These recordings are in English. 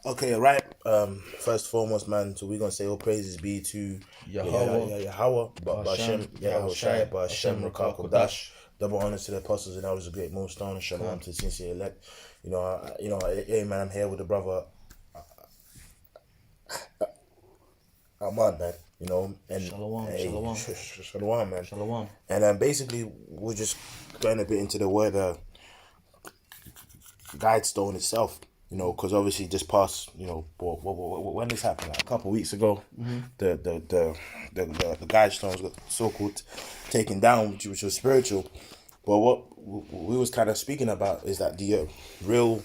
Okay, right. First foremost, man. So we're gonna say all praises be to Yahweh, but Bashem, Yahweh Shai, Bashem, Rakak Kodash. Double honors to the apostles and elders of great millstone. Shalom to the sincere elect. Hey man, I'm here with the brother Ahmad, man. And Shalom, hey, shalom. shalom, man. Shalom. And basically, we're just going a bit into the word guide stone itself. Because obviously just past, when this happened, like a couple of weeks ago, the guide stones got so called taken down, which was spiritual. But what we was kind of speaking about is that the real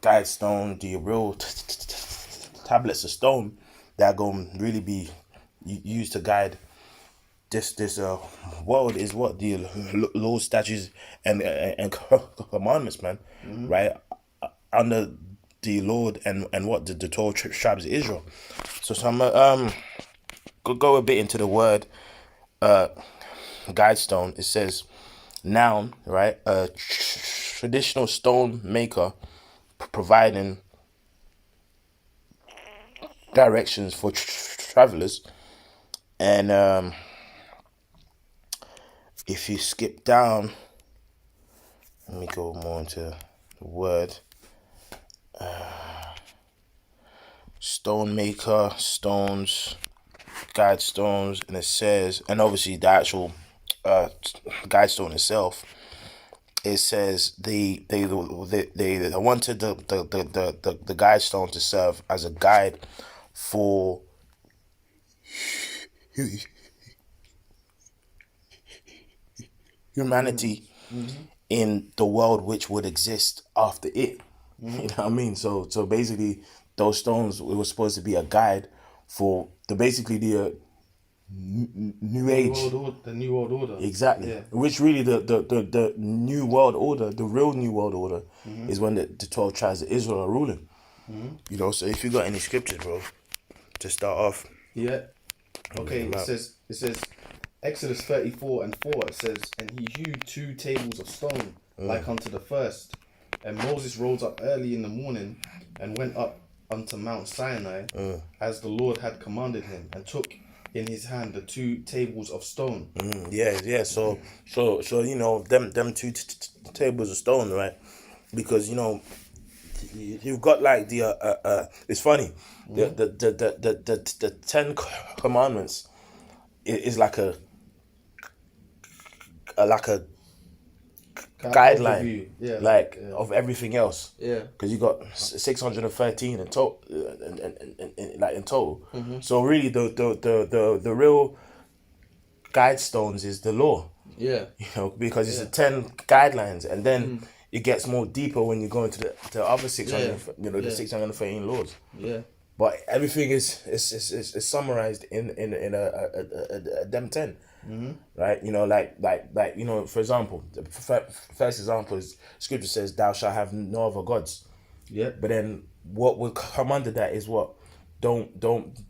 guide stone, the real tablets of stone that are going to really be used to guide this world is what the laws, statutes, and commandments, man, right? Under the Lord and what the 12 tribes of Israel. So I'm go a bit into the word guide stone. It says noun, right? A traditional stone maker providing directions for travelers. And if you skip down, let me go more into the word. Stone maker, stones, guide stones, and it says, and obviously the actual guide stone itself. It says they wanted the guide stone to serve as a guide for humanity in the world which would exist after it. You know what I mean? So basically, those stones, it was supposed to be a guide for the new age. The New World Order. Exactly. Yeah. Which really the New World Order, the real New World Order, is when the 12 tribes of Israel are ruling. So if you got any scriptures, bro, to start off. Yeah. Okay, it says Exodus 34:4, it says, and he hewed 2 tables of stone, like unto the first. And Moses rose up early in the morning, and went up unto Mount Sinai, as the Lord had commanded him, and took in his hand the 2 tables of stone. Yeah. So them two tables of stone, right? Because you've got like the it's funny, the 10 commandments is like a guideline, of everything else. Yeah. Because you got 613 in total, in total. So really, the real guide stones is the law. Yeah. Because it's the 10 guidelines, and then it gets more deeper when you go into the other 600, the 613 laws. Yeah. But everything is summarized in a them 10. Right? For example, the first example is scripture says, "Thou shalt have no other gods." Yeah. But then what would come under that is what? Don't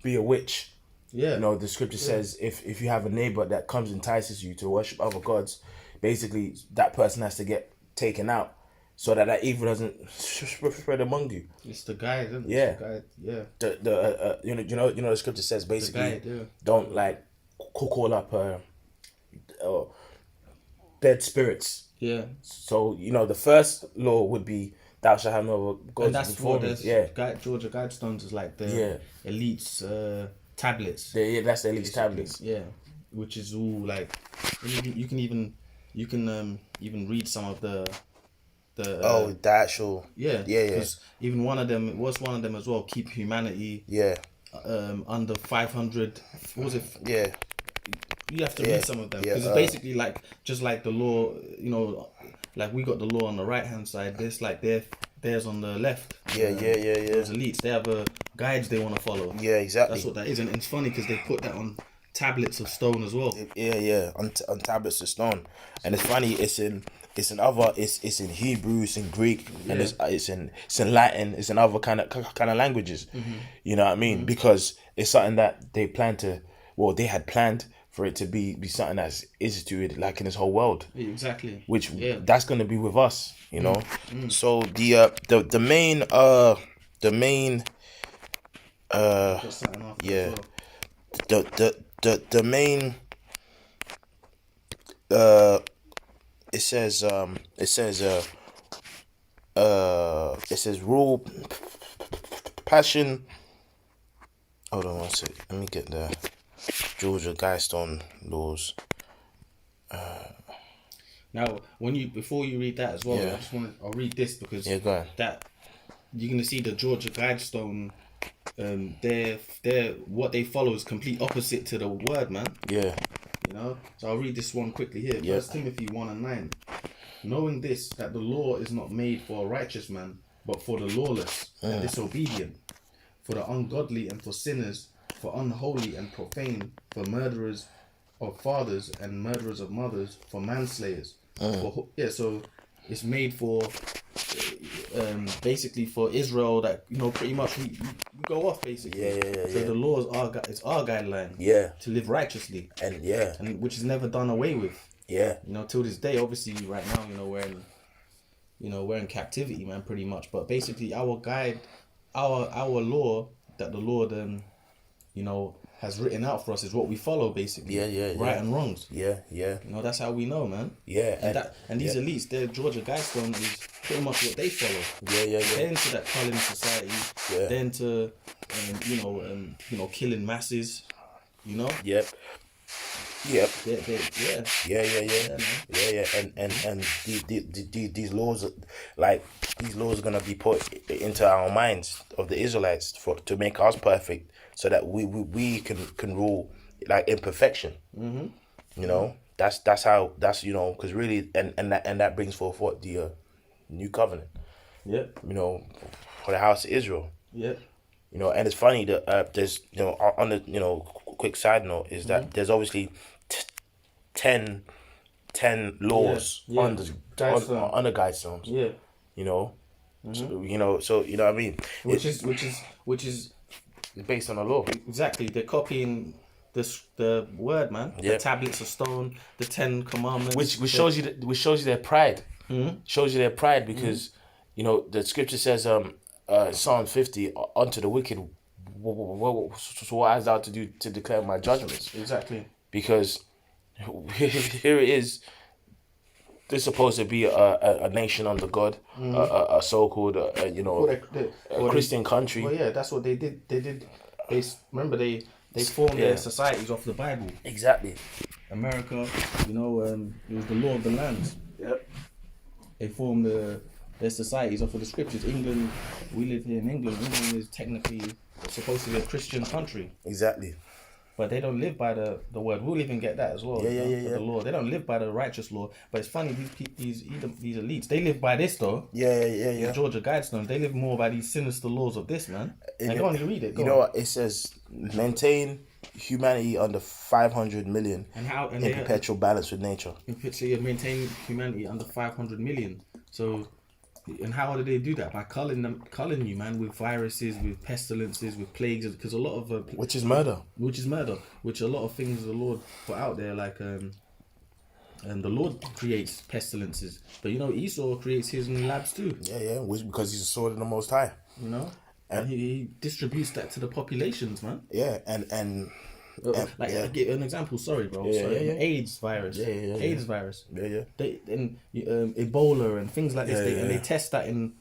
be a witch. Yeah. The scripture says if you have a neighbor that comes entices you to worship other gods, basically that person has to get taken out so that evil doesn't spread among you. It's the guide, isn't it? Yeah. It's the guide. Yeah. The scripture says basically guide, don't call up dead spirits. Yeah. So the first law would be thou shalt have no gods. And that's before what me. there's Georgia Guidestones is like the elites tablets. That's the elite tablets. Yeah, which is all like you can even read some of the the actual yeah. Because even one of them, it was one of them as well. Keep humanity under 500. What was it? Yeah. You have to read some of them because it's basically like just like the law. Like we got the law on the right hand side. This like theirs on the left. Yeah. Those elites, they have guides they want to follow. Yeah, exactly. That's what that is, and it's funny because they put that on tablets of stone as well. Yeah, on tablets of stone, and it's funny. It's in Hebrew, it's in Greek, and it's in Latin. It's in other kind of languages. You know what I mean? Because it's something that they they had planned for it to be something that's instituted like in this whole world. Exactly. Which that's gonna be with us, So the main the main Got something after yeah. as well. the main it says it says rule, passion. Hold on one sec. Let me get the Georgia Guidestone laws. Now, before you read that as well, Yeah. I'll read this because Yeah, go on. that you're gonna see the Georgia Guidestone. Their what they follow is complete opposite to the word, man. Yeah. You know. So I'll read this one quickly here. Yeah. 1 Timothy 1:9. Knowing this, that the law is not made for a righteous man, but for the lawless and disobedient, for the ungodly and for sinners, for unholy and profane, for murderers of fathers and murderers of mothers, for manslayers. So it's made for basically for Israel that pretty much we go off basically. So the laws it's our guideline. Yeah. To live righteously, And yeah. and which is never done away with. Yeah. Till this day, obviously right now, we're in captivity, man, pretty much. But basically our guide, our law that the Lord has written out for us is what we follow basically. Right and wrongs. Yeah. That's how we know, man. Yeah. And these elites, their Georgia Guidestone is pretty much what they follow. Yeah. They're into that Cullen society. Yeah. They're into killing masses. Yep. Yeah. And these laws, like these laws, are gonna be put into our minds of the Israelites to make us perfect, so that we can rule like in perfection. That's how because really and that brings forth what the new covenant. Yep. For the house of Israel. Yep. And it's funny that there's on the quick side note is that there's obviously 10 laws on the Guidestones. Yeah. So what I mean, Which is based on the law. exactly, they're copying the word, man. Yeah. The tablets of stone, the 10 commandments, Which shows you their pride. Shows you their pride because the scripture says Psalm 50, unto the wicked, what has thou to do to declare my judgments? Exactly. Because here it is. They're supposed to be a nation under God, a so-called Christian country. Well, yeah, that's what they did. They formed their societies off the Bible. Exactly. America, it was the law of the land. Yep. They formed their societies off of the scriptures. England, we live here in England. England is technically supposed to be a Christian country. Exactly. But they don't live by the word. We'll even get that as well. The law. They don't live by the righteous law. But it's funny, these elites, they live by this though. Yeah. The Georgia Guidestone, they live more by these sinister laws of this, man. And go on, you read it. You know what? It says maintain humanity under 500 million in perpetual balance with nature. So you maintain humanity under 500 million. So, and how do they do that? By culling you, man, with viruses, with pestilences, with plagues, because a lot of Which is murder. Which a lot of things the Lord put out there, like and the Lord creates pestilences, but Esau creates his in labs too. Yeah, because he's a sword of the Most High. And he distributes that to the populations, man. Yeah, and I'll give you an example. Sorry, bro. AIDS virus. AIDS virus. Yeah. Ebola and things like this. They test that in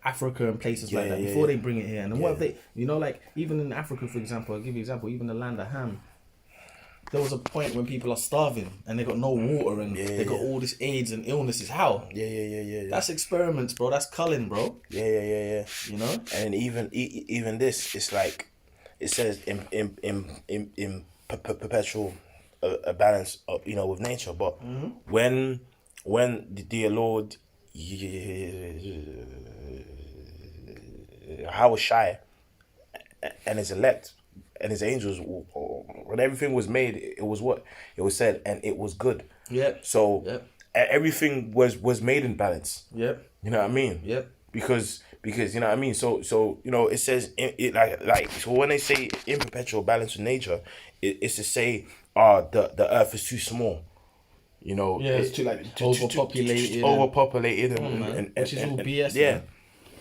Africa and places like that before they bring it here. And what if they, like even in Africa, for example, I'll give you an example. Even the land of Ham, there was a point when people are starving and they got no water and they got all this AIDS and illnesses. How? Yeah. That's experiments, bro. That's culling, bro. Yeah. And even this, it's like it says in perpetual balance, with nature. But when the dear Lord Hawashai and his elect and his angels, when everything was made, it was what it was said, and it was good. Yeah. So everything was made in balance. Yep. You know what I mean? Yep. Because you know what I mean. So it says so when they say in perpetual balance with nature, it's to say the earth is too small. It's too overpopulated. Overpopulated and which is all BS. Yeah. Man.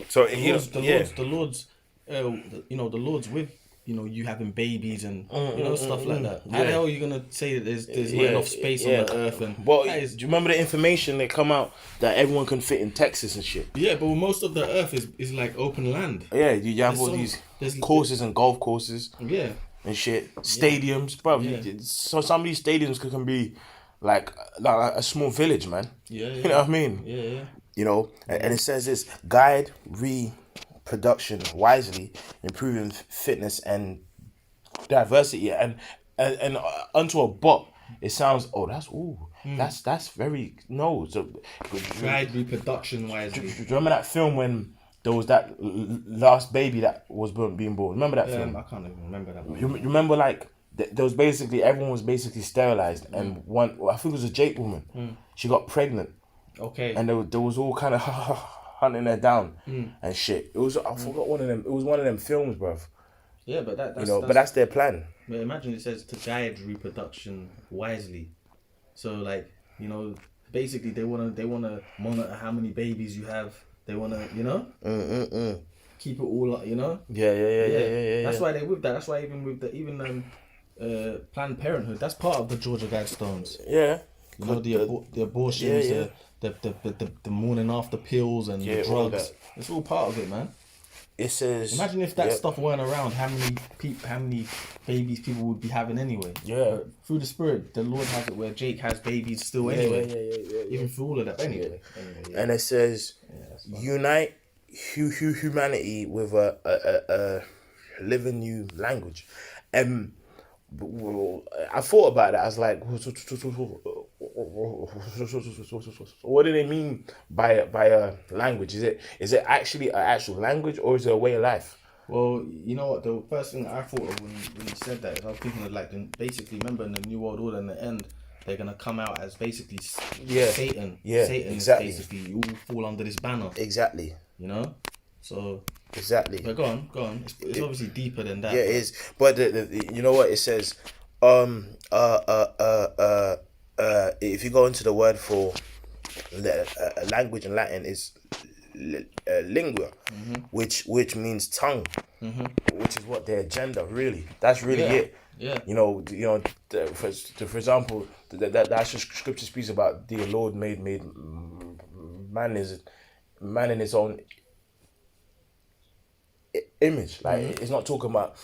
So the Lord's the Lord's with you having babies and stuff like that. How the hell are you gonna say that there's not enough space on the earth? And well, that is, do you remember the information that come out that everyone can fit in Texas and shit? yeah, but most of the earth is like open land. Yeah, you have all these courses and golf courses. Yeah. And shit, stadiums, bro. Yeah. So some of these stadiums can be like a small village, man. Yeah. You know what I mean? Yeah. You know, and it says this: guide reproduction wisely, improving fitness and diversity. And unto a bot, it sounds that's very no. So, Guide reproduction wisely. do you remember that film when there was that last baby that was being born? Remember that film? I can't even remember that one. You remember like there was basically everyone was basically sterilized, and one I think it was a Jake woman. She got pregnant. Okay. And there was all kind of hunting her down and shit. It was I forgot one of them. It was one of them films, bruv. Yeah, but that's but that's their plan. But imagine it says to guide reproduction wisely. So like basically they wanna monitor how many babies you have. They wanna keep it all up. Yeah. That's why they with that. That's why even with the Planned Parenthood, that's part of the Georgia Guidestones. Yeah. The abortions, the morning after pills and the drugs. It's all part of it, man. It says. Imagine if that stuff weren't around, how many babies people would be having anyway. Yeah. Through the Spirit, the Lord has it where Jake has babies still anyway. Yeah. Even through all of that anyway. And it says, unite humanity with a living new language. I thought about it. I was like, what do they mean by a language? Is it actually an actual language, or is it a way of life? Well, you know what? The first thing I thought of when you said that is I was thinking of like basically remember in the New World Order in the end they're gonna come out as basically Satan. Yeah, Satan exactly. is basically you all fall under this banner. Exactly. So. Exactly. But go on. It's obviously deeper than that. Yeah, it is. But you know what it says? If you go into the word for language in Latin is lingua, which means tongue, which is what their agenda really. That's really it. Yeah. For example, that scripture speaks about the Lord made man in his own image. Like it's not talking about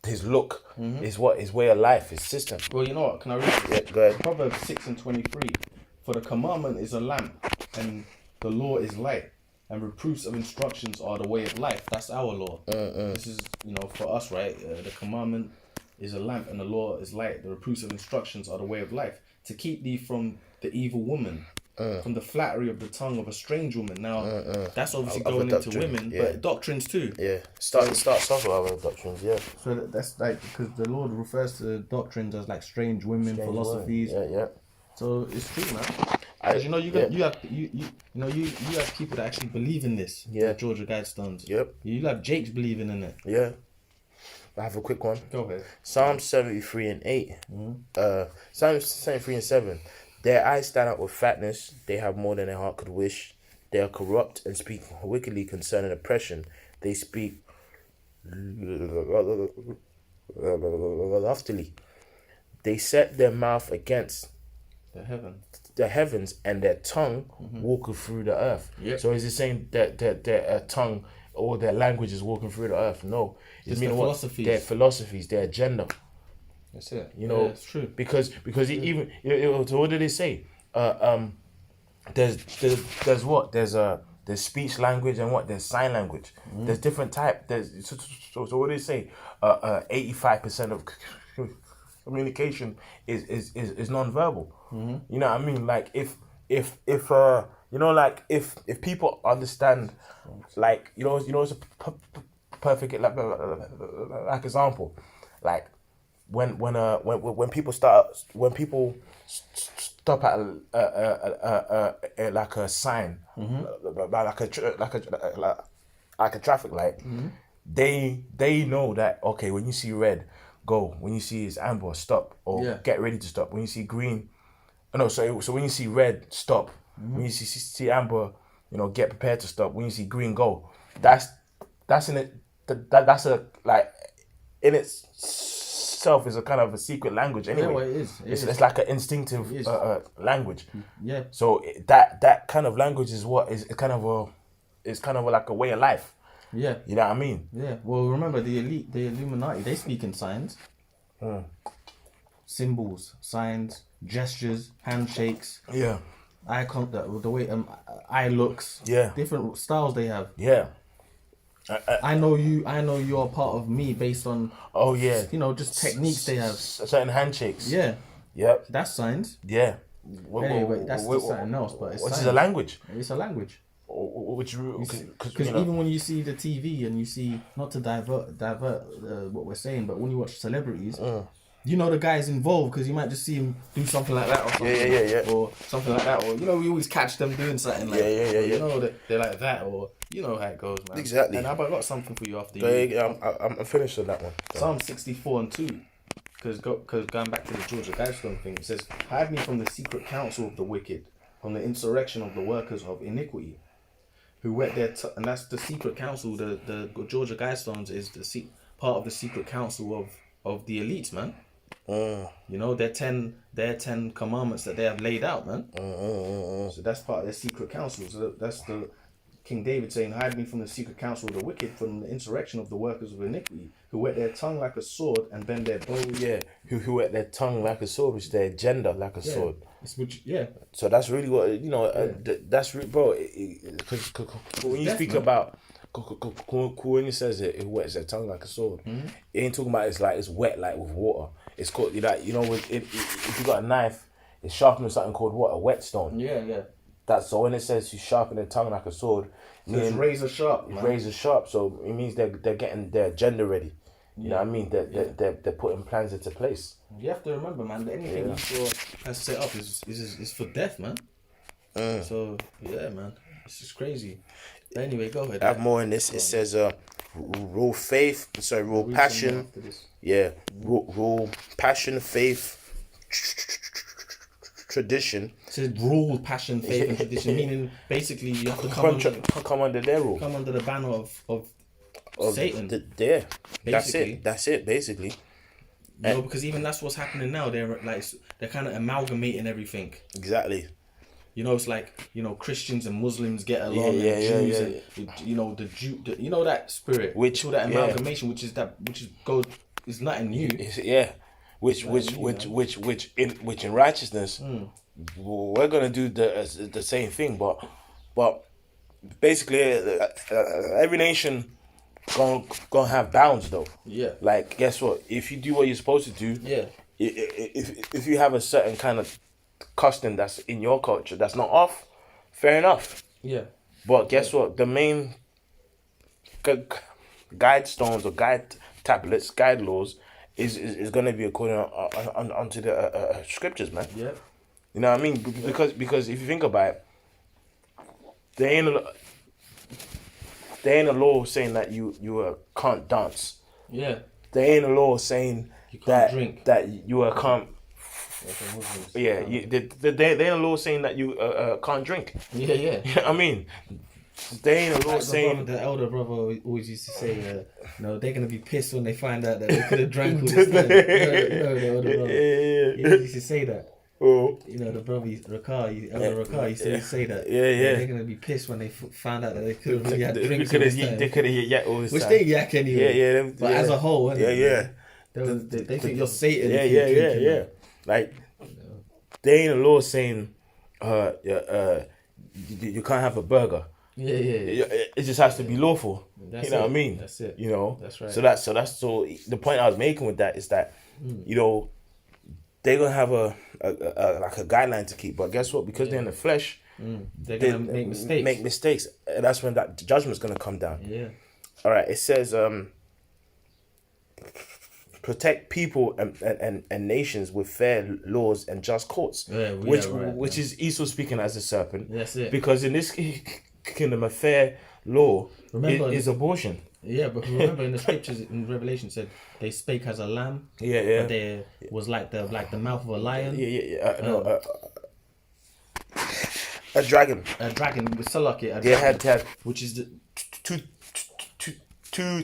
his look. It's his way of life, his system. Well, you know what? Can I read it? Yeah, go ahead. Proverbs 6:23. For the commandment is a lamp, and the law is light, and reproofs of instructions are the way of life. That's our law. This is for us, right? The commandment is a lamp, and the law is light. The reproofs of instructions are the way of life, to keep thee from the evil woman. From the flattery of the tongue of a strange woman. Now, that's obviously going into women, but doctrines too. Yeah, starts off with other doctrines. Yeah. So that's like because the Lord refers to doctrines as like strange women, philosophies. Yeah. So it's true, man. Because you have people that actually believe in this. Yeah. The Georgia Guidestones. Yep. You have Jake's believing in it. Yeah. I have a quick one. Go ahead. Psalm 73:8. Psalm 73:7. Their eyes stand out with fatness. They have more than their heart could wish. They are corrupt and speak wickedly concerning oppression. They speak loftily. They set their mouth against the heavens, and their tongue walketh through the earth. Yep. So is it saying that their tongue or their language is walking through the earth? No. It's their philosophies. Their philosophies, their agenda. That's it. It's true. Because even so what did they say? There's what? There's speech language and what? There's sign language. There's different type. So what do they say? 85% of communication is non-verbal. You know what I mean? Like if people understand, like it's a perfect like example, like when people stop at like a sign, like a traffic light, they know that okay, when you see red, go. When you see it's amber, stop, or get ready to stop. When you see green, so when you see red, stop. When you see amber, get prepared to stop. When you see green, go. That's in it. that's a like in itself is a kind of a secret language anyway. Yeah, well, it is. It's like an instinctive language. Yeah. So that kind of language is what is kind of like a way of life. Yeah. You know what I mean? Yeah. Well, remember the elite, the Illuminati, they speak in signs. Symbols, signs, gestures, handshakes, Yeah. eye contact, the way eye looks. Yeah. Different styles they have. Yeah. I know you're a part of me based on Oh yeah. just techniques they have. Certain handshakes. Yeah. Yep. That's signs. Yeah. Anyway, that's just something else, but it's Which is signs. a language. It's a language. Which Because even when you see the TV and you see, not to divert what we're saying, but when you watch celebrities, you know the guy's involved because you might just see him do something like that or something. Yeah. Or something like that. Or, we always catch them doing something like Yeah. You know, they're like that, or you know how it goes, man. Exactly. And I've got something for you after I'm finished with that one. Psalm 64 and 2. Because going back to the Georgia Guidestone thing, it says, "Hide me from the secret counsel of the wicked, from the insurrection of the workers of iniquity, who wet their and that's the secret council. The Georgia Guidestones is part of the secret council of the elites, man. Their 10 commandments that they have laid out, man. So that's part of their secret council. So that's the King David saying, "Hide me from the secret counsel of the wicked, from the insurrection of the workers of iniquity, who wet their tongue like a sword and bend their bow." Yeah, who wet their tongue like a sword, which their agenda like a sword. Yeah. So that's really what that's really, bro. Because when you speak about when he says it wets their tongue like a sword, it ain't talking about it's wet like with water. It's called if you got a knife, it's sharpened with something called what, a whetstone. Yeah. So when it says you sharpen their tongue like a sword, it's razor sharp. Man. Razor sharp. So it means they're getting their agenda ready. You know what I mean? They're putting plans into place. You have to remember, man, that anything Esau has set up is for death, man. So yeah, man, it's just crazy. But anyway, go ahead. I have more in this. It says raw passion. Yeah, raw passion, faith, tradition. It says rule, passion, faith, and tradition, meaning basically you have to come under their rule. Come under the banner of Satan. That's it, basically. Because even that's what's happening now. They're kind of amalgamating everything. Exactly. It's like, Christians and Muslims get along, and Jews and the Jew, that spirit, which that amalgamation, which is nothing new. Which in righteousness, we're gonna do the same thing, but basically every nation gonna have bounds though. Yeah. Like, guess what? If you do what you're supposed to do, if you have a certain kind of custom that's in your culture that's not off, fair enough. Yeah. But guess what? The main guide stones or guide tablets, guide laws is going to be according onto the scriptures, man. Yeah. You know what I mean? Because if you think about it, there ain't a law saying that you can't dance. Yeah. There ain't a law saying you can't drink. That you can't. Yeah, there ain't a law saying that you can't drink. Yeah. You know what I mean? There ain't a law saying. The elder brother always used to say, they're gonna be pissed when they find out that they could have drank all this time. The older brother. He used to say that. Oh. The brother Rakar, elder Rakar used to say that. Yeah. They're gonna be pissed when they found out that they could have really had drinks. They could have yak all this time. Which they yak anyway. But as a whole, yeah. They think you're Satan. Yeah. Like, there ain't a law saying, you can't have a burger. Yeah. It just has to be lawful. What I mean? That's it. That's right. So the point I was making with that is that, they're gonna have a guideline to keep, but guess what? Because they're in the flesh, they're gonna make mistakes. And that's when that judgment's gonna come down. Yeah. All right. It says, protect people and nations with fair laws and just courts. Yeah, which is Esau speaking as a serpent. That's it. Because in this kingdom, a fair law is abortion. Yeah, but remember in the scriptures in Revelation said they spake as a lamb. Yeah. But there was like the mouth of a lion. Yeah. A dragon. A dragon with Salaki. They had which is the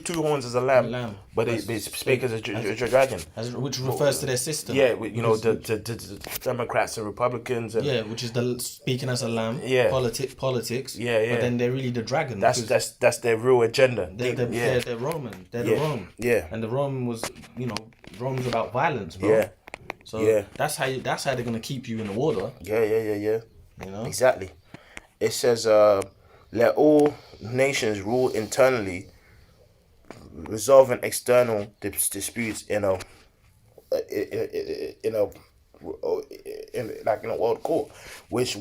two horns as a lamb, lamb. but they speak as a dragon. Which refers to their system. Yeah, you know, the Democrats and Republicans. And, yeah, which is the speaking as a lamb. Yeah. Politics. Yeah. But then they're really the dragon. That's their real agenda. They're Roman. They're the Rome. Yeah. And the Rome was, Rome's about violence, bro. Yeah. So that's how they're gonna keep you in the order. Yeah. You know. Exactly. It says, "Let all nations rule internally, resolving external disputes in a world court, which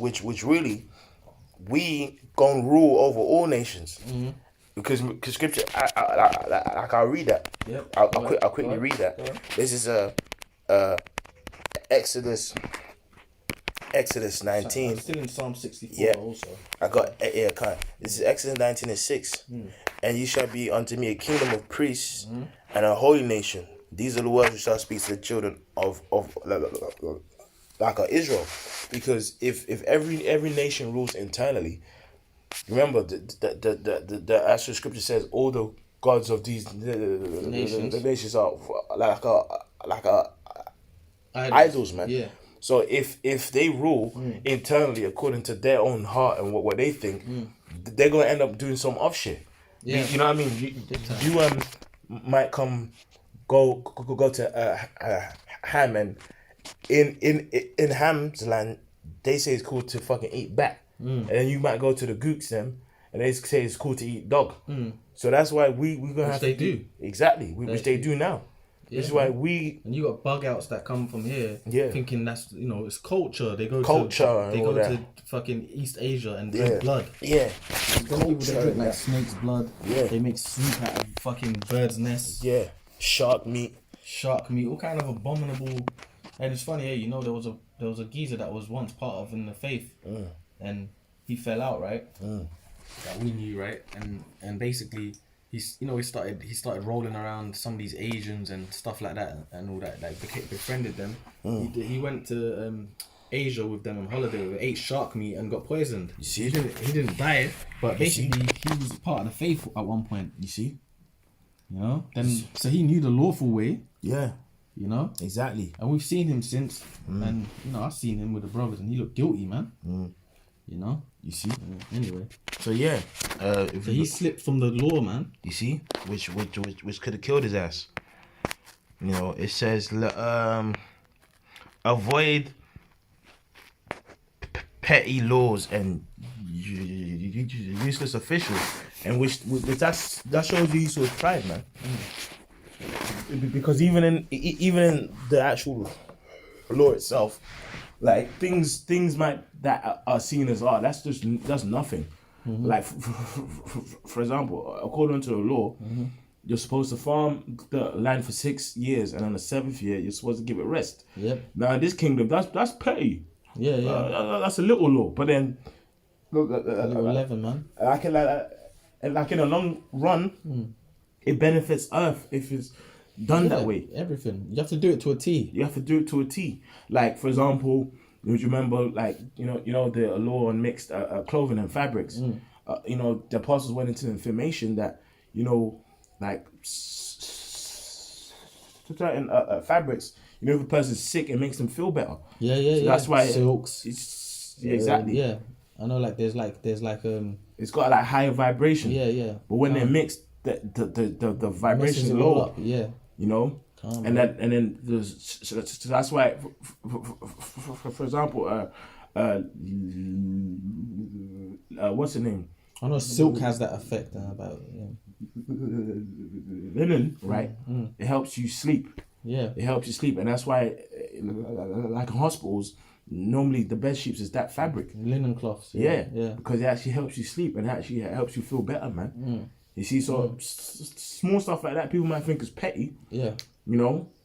really we gonna rule over all nations." Mm-hmm. Because scripture, I'll read that. Yep. I'll quickly read that. This is Exodus 19. I'm still in Psalm 64 also. This is Exodus 19 and 6. "And ye shall be unto me a kingdom of priests and a holy nation. These are the words which shall speak to the children of Israel." Because if every nation rules internally, remember the actual scripture says all the gods of these the nations are like idols, man. Yeah. So if they rule internally according to their own heart and what they think, they're gonna end up doing some off shit. Yeah. You know what I mean? You might go to Ham, and in Ham's land they say it's cool to fucking eat bat, and then you might go to the Gooks them and they say it's cool to eat dog. So that's why we're gonna have they to do exactly which they do now. Yeah, Which is why and you got bug outs that come from here, thinking that's it's culture. They go to fucking East Asia and drink blood. Yeah, People they drink like snake's blood. Yeah, they make soup out of fucking birds' nests. Yeah, shark meat, all kind of abominable. And it's funny, there was a geezer that was once part of in the faith, and he fell out, right? That we knew, right? And basically. He started rolling around some of these Asians and stuff like that and all that. Like befriended them. He went to Asia with them on holiday. Ate shark meat and got poisoned. You see, he didn't die, but basically he was part of the faith at one point. You see, so he knew the lawful way. Yeah, exactly. And we've seen him since, and I've seen him with the brothers, and he looked guilty, man. You see. Anyway. So yeah, so he slipped from the law, man. You see, which could have killed his ass. It says avoid petty laws and useless officials, and which that shows you Esau's pride, man. Because even in the actual law itself, like things that are seen as art, that's nothing. Like for example, according to the law, you're supposed to farm the land for 6 years, and on the 7th year you're supposed to give it rest. Yep. Now in this kingdom, that's petty. Yeah. That's a little law, but then look, 11, man. Like in the long run, it benefits Earth if it's done that way. Everything you have to do it to a T. You have to do it to a T. Like for example, would you remember like the law on mixed clothing and fabrics? The apostles went into information that like certain fabrics. If a person's sick, it makes them feel better. Yeah. That's why silks. Exactly. Yeah, I know. Like there's it's got like higher vibration. Yeah. But when they're mixed, the vibration's low. Up. Yeah. And then so that's why, for example, what's the name? I know silk has that effect about linen, right? It helps you sleep. Yeah, it helps you sleep, and that's why, like in hospitals, normally the bed sheets is that fabric, linen cloths. Yeah, because it actually helps you sleep and actually helps you feel better, man. You see, so small stuff like that people might think is petty. Yeah,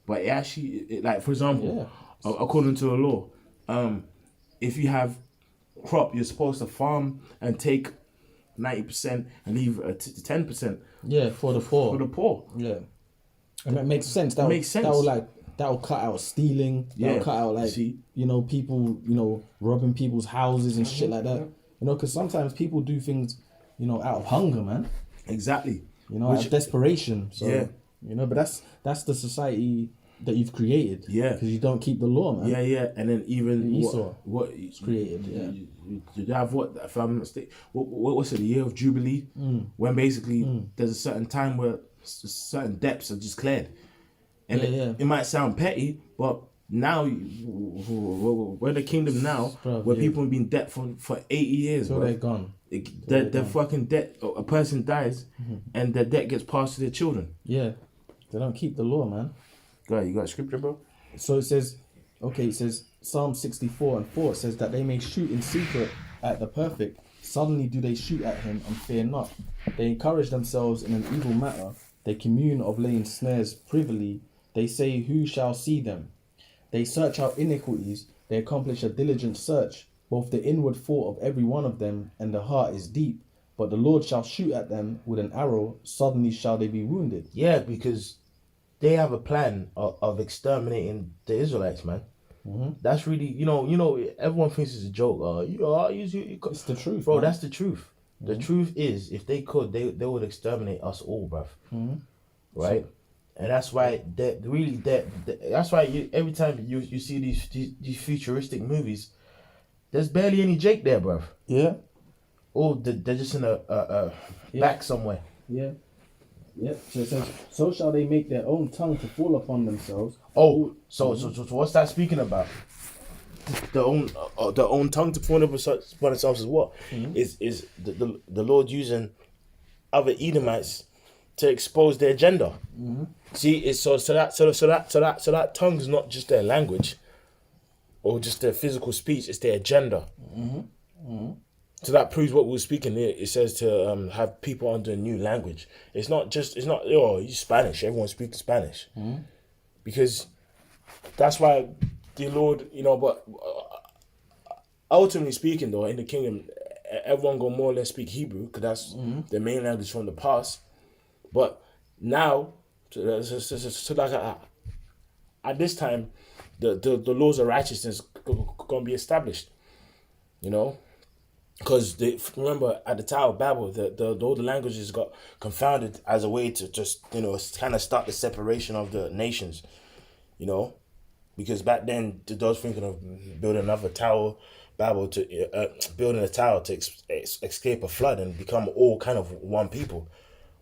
but it actually, like for example, according to the law, if you have crop, you're supposed to farm and take 90% and leave 10%. Yeah, for the poor. Yeah, and that makes sense. That makes sense. That'll cut out stealing. That'll cut out people robbing people's houses and shit like that. Because sometimes people do things out of hunger, man. Exactly. You know, out of desperation. So, Yeah. you know, but that's the society that you've created. Yeah. Because you don't keep the law, man. Yeah, and then even Esau what it's created. Yeah. you have what, if I'm not mistaken, what's it, the year of Jubilee, when basically there's a certain time where certain debts are just cleared, and it might sound petty, but now we're the kingdom now, where people have been debt for 80 years, So bro. they're gone. Their fucking debt. A person dies, and their debt gets passed to their children. Yeah. They don't keep the law, man. Go ahead, you got a scripture, bro? So it says Psalm 64:4, it says that they may shoot in secret at the perfect. Suddenly do they shoot at him and fear not. They encourage themselves in an evil matter. They commune of laying snares privily. They say, who shall see them? They search out iniquities. They accomplish a diligent search. Both the inward thought of every one of them and the heart is deep. But the Lord shall shoot at them with an arrow. Suddenly shall they be wounded. Yeah, because they have a plan of exterminating the Israelites, man. That's really, you know, everyone thinks it's a joke. It's the truth, bro. man. That's the truth. The truth is, if they could, they would exterminate us all, bruv. Right? And that's why that's why every time you see these futuristic movies, there's barely any Jake there, bruv. Yeah. Oh, they're just in a back somewhere. Yeah. Yeah. So it says, so shall they make their own tongue to fall upon themselves. Oh, so what's that speaking about? Their own tongue to fall upon themselves is what? Is the Lord using other Edomites to expose their agenda? See, it's so that tongue is not just their language or just their physical speech; it's their agenda. So that proves what we were speaking here. It says to have people under a new language. It's not you Spanish. Everyone speaks Spanish, because that's why the Lord, But ultimately speaking, though, in the kingdom, everyone gonna more or less speak Hebrew because that's the main language from the past. But now, so like at this time, the laws of righteousness gonna be established. Because remember at the Tower of Babel, all the languages got confounded as a way to just kind of start the separation of the nations, because back then they was thinking of building another Tower Babel to building a tower to escape a flood and become all kind of one people,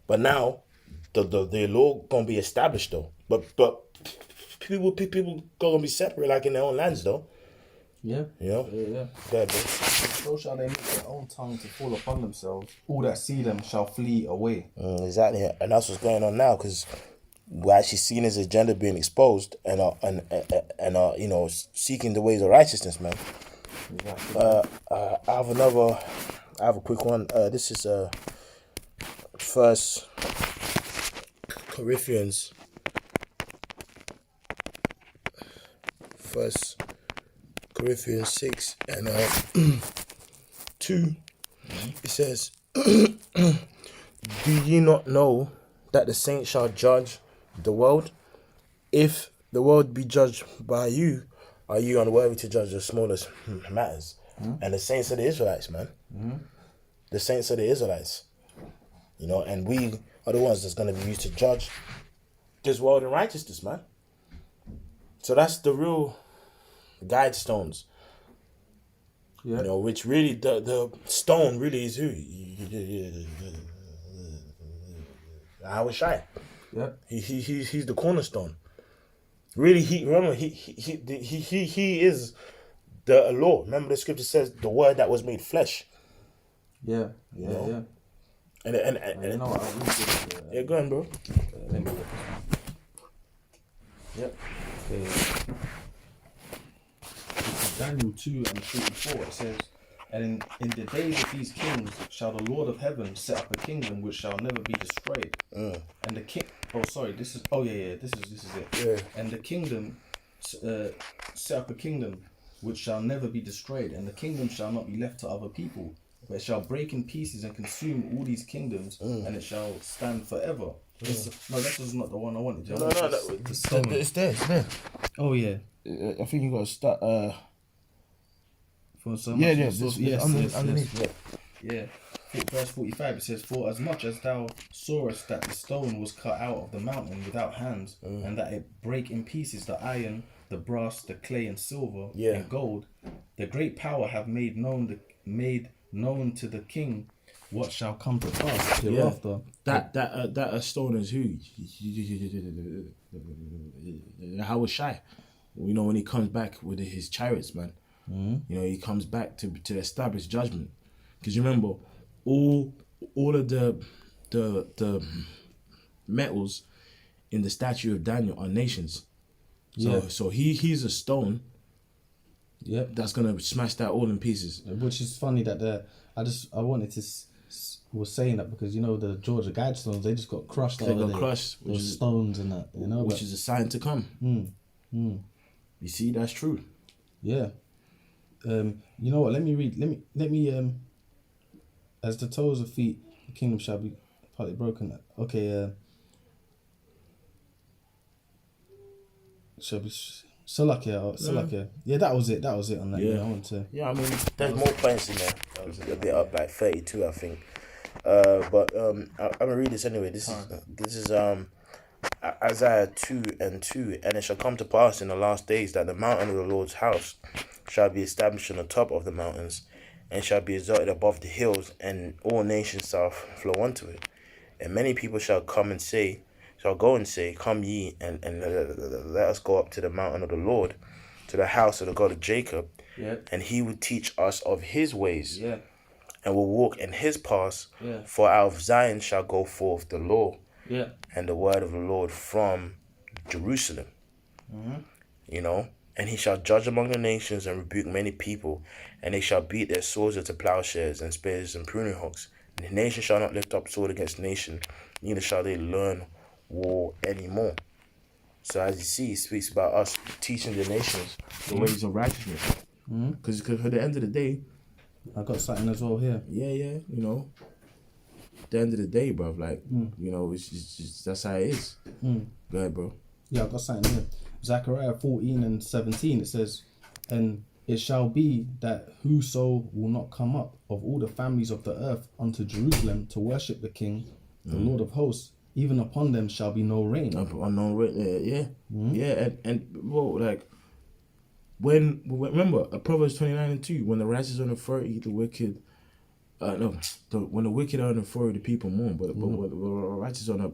but now the law gonna be established though, but people gonna be separate like in their own lands though. Yeah. Yeah. Go ahead, bro. So shall they make their own tongue to fall upon themselves. All that see them shall flee away. Exactly, and that's what's going on now, because we're actually seeing his agenda being exposed and seeking the ways of righteousness, man. Exactly. I have a quick one. This is First Corinthians. First Corinthians 6 and 2. It says, "Do ye not know that the saints shall judge the world? If the world be judged by you, are you unworthy to judge the smallest matters?" And the saints are the Israelites, man. The saints are the Israelites. And we are the ones that's going to be used to judge this world in righteousness, man. So that's the real guide stones. Yeah. Which really the stone really is who? Howard Shai. Yeah. He's the cornerstone. Really, he is the law. Remember the scripture says the word that was made flesh. Yeah. Yeah. And You know what? I'll read this, yeah, go on, bro. let me get this. Yep. Okay. Daniel 2:34, it says, "And in the days of these kings shall the Lord of heaven set up a kingdom which shall never be destroyed." And the king, this is it. Yeah. And the kingdom set up a kingdom which shall never be destroyed, and the kingdom shall not be left to other people, but it shall break in pieces and consume all these kingdoms, and it shall stand forever. No, that was not the one I wanted. No, it's there. Oh yeah. I think you got to start. For so Yeah, much underneath. yeah. verse 45, it says, "For as much as thou sawest that the stone was cut out of the mountain without hands, and that it brake in pieces the iron, the brass, the clay, and silver, Yeah. and gold, the great power have made known to the king what shall come to pass hereafter." That stone is who? Howard Shy. You know, when he comes back with his chariots, man. You know, he comes back to establish judgment. Because you remember, all of the metals in the statue of Daniel are nations. So he's a stone. Yep. That's gonna smash that all in pieces. Which is funny that I wanted to was saying that because you know the Georgia Guidestones, they just got crushed. They got crushed, those stones and that, you know, which is a sign to come. You see, that's true. Yeah. You know what? Let me read. Let me. As the toes of feet, the kingdom shall be partly broken. Okay. Shall be Salakia. Yeah, that was it. On that. Yeah. I want to. Yeah, I mean, there's more points in there. A bit up, like 32, I think. But I'm gonna read this anyway. This is Isaiah 2:2, and it shall come to pass in the last days that the mountain of the Lord's house shall be established on the top of the mountains, and shall be exalted above the hills, and all nations shall flow unto it. And many people shall go and say, Come ye, and let us go up to the mountain of the Lord, to the house of the God of Jacob, and he will teach us of his ways, and will walk in his paths. For out of Zion shall go forth the law, and the word of the Lord from Jerusalem. You know, and he shall judge among the nations and rebuke many people, and they shall beat their swords into plowshares and spears and pruning hooks. And the nation shall not lift up sword against nation, neither shall they learn war anymore. So as you see, he speaks about us teaching the nations The ways of righteousness. Because at the end of the day, I got something as well here. you know, at the end of the day, bro, like, you know, it's just that's how it is. Go ahead, bro. Yeah, I got something here. Zechariah 14:17, it says, "And it shall be that whoso will not come up of all the families of the earth unto Jerusalem to worship the King, the Lord of hosts, even upon them shall be no rain." Unknown, and well, like when remember Proverbs 29:2, when the righteous are on authority, the wicked, when the wicked are on authority, the people mourn. But when the righteous are on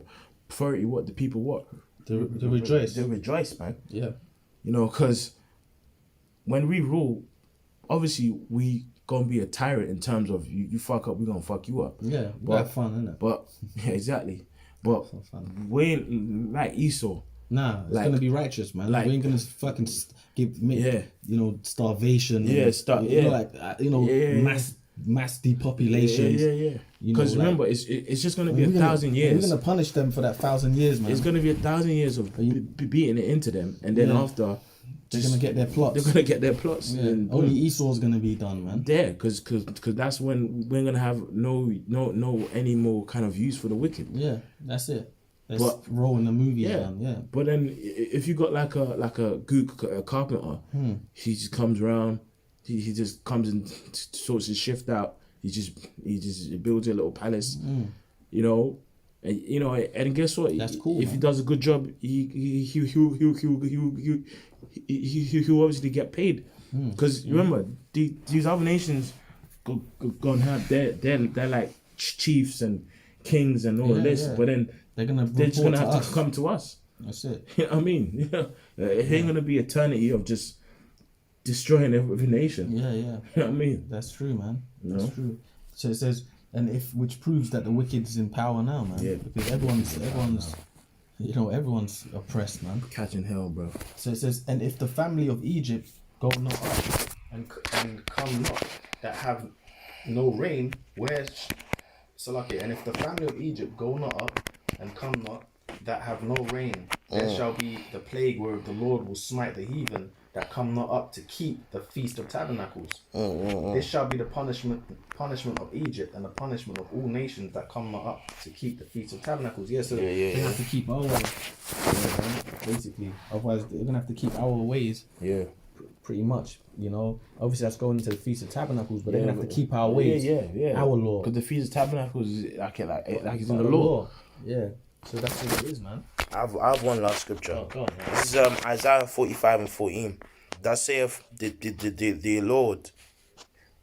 authority, what the people what? They rejoice. They rejoice, man. Yeah. You know, because when we rule, obviously we gonna be a tyrant in terms of you fuck up, we gonna fuck you up. Yeah, but have fun, innit? But yeah, exactly. But we ain't like Esau. Nah, it's like, gonna be righteous, man. Like, we ain't gonna fucking starvation. Mass depopulation. Yeah. Because remember, it's just gonna be 1,000 years. We're gonna punish them for that 1,000 years, man. It's gonna be 1,000 years of beating it into them, and then after they're gonna get their plots. They're gonna get their plots. Yeah. And only Esau's gonna be done, man. There, because that's when we're gonna have no any more kind of use for the wicked. Yeah, that's it. But rolling the movie down. Yeah. But then if you got like a carpenter, he just comes around. He just comes and sorts his shift out. He just builds a little palace, you know, and guess what? That's cool. If he does a good job, he'll obviously get paid. Because remember, these other nations gonna have they're like chiefs and kings and all of this, but then they're just gonna have to come to us. That's it. You know what I mean? It ain't gonna be eternity of just destroying every nation. Yeah. You know what I mean? That's true, man. That's true. So it says, which proves that the wicked is in power now, man. Yeah. Because everyone's oppressed, man. Catching hell, bro. So it says, "And if the family of Egypt go not up and come not, that have no rain, and if the family of Egypt go not up and come not, that have no rain, there shall be the plague where the Lord will smite the heathen that come not up to keep the Feast of Tabernacles. This shall be the punishment of Egypt and the punishment of all nations that come not up to keep the Feast of Tabernacles." Yeah, so they have to keep our basically. Otherwise, they're gonna have to keep our ways. Yeah. pretty much. You know, obviously that's going into the Feast of Tabernacles, but they're Yeah, gonna have to but- keep our ways, yeah. our law, Because the Feast of Tabernacles is like it's in Our the law. Yeah, so that's what it is, man. I have one last scripture. Oh God, man. This is Isaiah 45:14. Thus saith the Lord,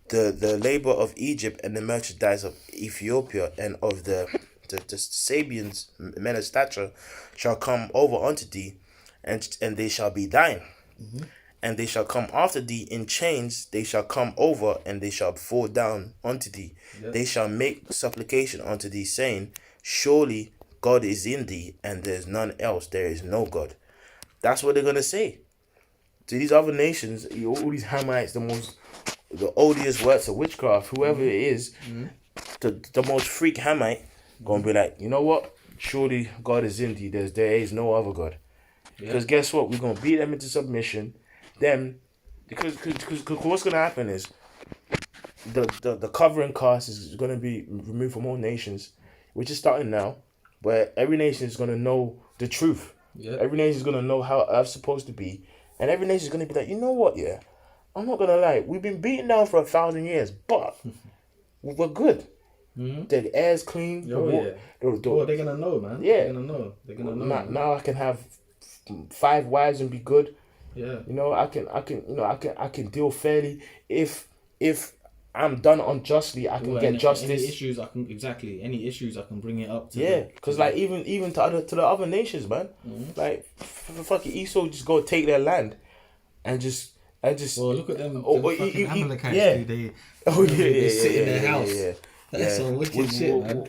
the labor of Egypt and the merchandise of Ethiopia and of the Sabians, men of stature, shall come over unto thee, and they shall be thine. And they shall come after thee in chains, they shall come over, and they shall fall down unto thee. They shall make supplication unto thee, saying, Surely God is in thee, and there is none else, there is no God. That's what they're gonna say. To these other nations, all these Hamites, the odious works of witchcraft, whoever it is, the most freak Hamite, gonna be like, you know what? Surely God is in thee, there is no other God. Because guess what? We're gonna beat them into submission. Them, because what's gonna happen is the covering cast is gonna be removed from all nations, which is starting now, where every nation is gonna know the truth. Yeah. Every nation is gonna know how Earth's supposed to be, and every nation is gonna be like, you know what? Yeah, I'm not gonna lie. We've been beaten down for 1,000 years, but we're good. The air's clean. Oh, yeah. the- They're gonna know, man. Yeah. They're gonna know. They're gonna know. now, man. now I can have 5 wives and be good. Yeah. You know, I can deal fairly. If I'm done unjustly, I can Well, get any justice. issues I can any issues I can bring it up to. Yeah, because like even to the other nations, man, like fucking Esau just go take their land, and just Well, look at them. Oh, them oh, fucking you- Amalekites, yeah. dude, they oh yeah, they yeah, sit in their yeah, house. yeah. That's some wicked shit, man.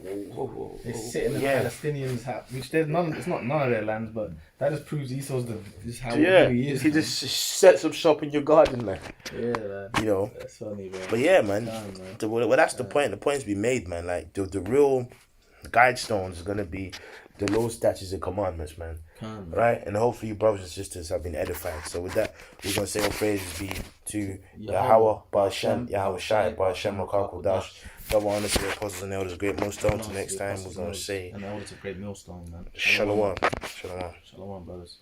They sit in the Yeah. Palestinians' house, which there's none. It's not none of their lands, but that just proves Esau's just how Yeah, who he is. he man. just sets up shop in your garden, man. Yeah, man. You know. That's funny, bro. But yeah, man. Damn, man. Well, that's the point. The point's be made, man. Like the real guide stones is gonna be the law, statutes, and commandments, man. Right? And hopefully you brothers and sisters have been edified. So with that, we're gonna say all praises be to Yahweh, Ba'ashem, Yahweh Shai, Ba'ashem Makar Dash. Double honor to the apostles and elders, great millstone. Till next time, we're gonna say And that was a great millstone, man. Shalom. Shalom. Shalom, brothers.